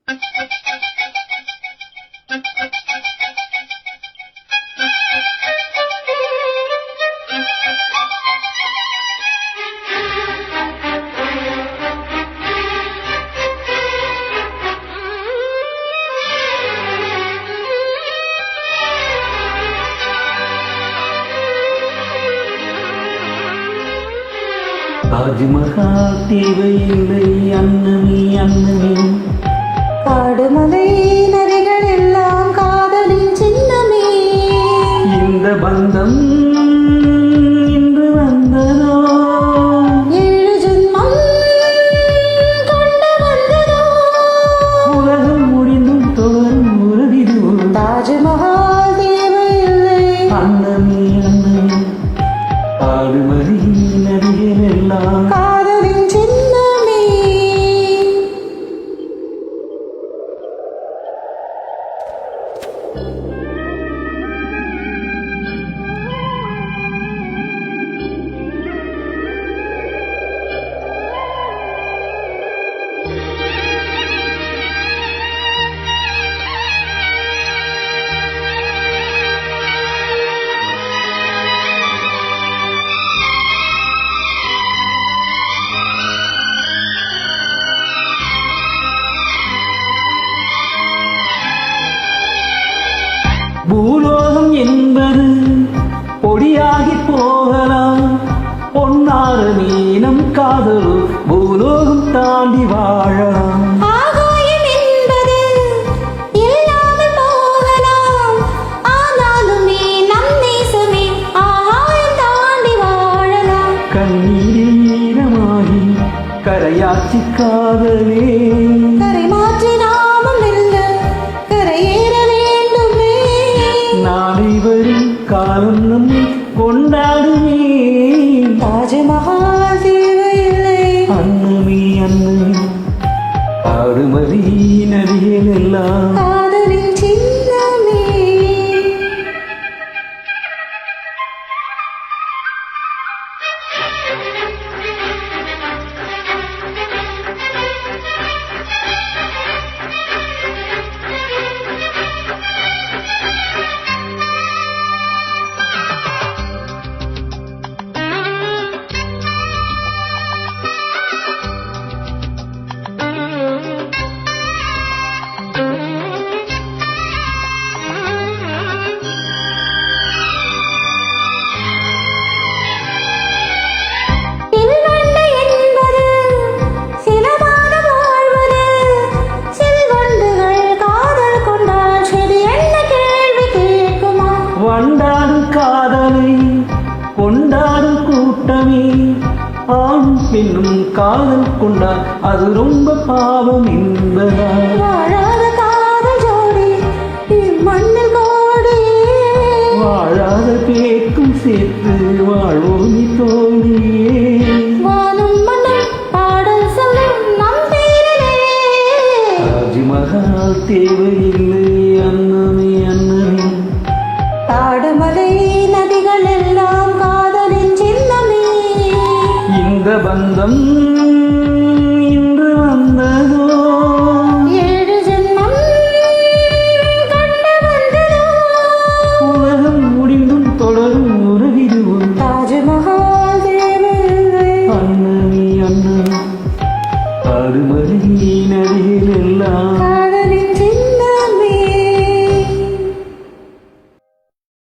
தாஜ்மஹால் தேவையில்லை அன்னமே அன்னமே, காடுமலை நதிகள் எல்லாம் காதலின் சின்னமே. இந்த பந்தம் இன்று வந்ததோ, 7 ஜென்மம் கொண்டு வந்ததோ, உலகம் முடிந்தும் தொடரும் உறவிதோ. தாஜ்மஹால் தேவையில்லை அன்னமே அன்னமே, காடுமலை நதிகள் எல்லாம் காதலின் சின்னமே. பூலோகம் என்பது பொடியாகி போகலாம், பொன்னார நீனம் காதலோ பூலோகம் தாண்டி வாழலாம். ஆகாயம் என்பது இல்லாமல் போகலாம், ஆனாலுமே நம் நேசமே ஆகாயம் தாண்டி வாழலாம். கண்ணீரில் ஈரமாகி கரையாச்சி காதலே, கரை மாற்றி நாமும் வெல்ல கரையேற வேண்டுமே. நாளை வரும் காலம் நம்மை கொண்டாடுமே. தாஜ்மஹால் தேவையில்லை அன்னமே அன்னமே, காடுமலை நதிகள் எல்லாம் காதலின் சின்னமே. வண்டாடும் காதலை கொண்டாடும் கூட்டமே, ஆணும் பெண்ணும் காதல் கொண்டால் அது ரொம்ப பாவம் என்பதா? வாழாத காதல் ஜோடி மண்ணில் கோடி, வாழாத பேக்கும் சேர்த்து வாழ்வோனி தோழியே. வானும் மண்ணும் பாடல் சொல்லும் நம் பேரிலே. தாஜ்மஹால் தேவையில்லை அன்னமே அன்னமே, காடுமலை நதிகள் எல்லாம் காதலின் சின்னமே. இந்த பந்தம்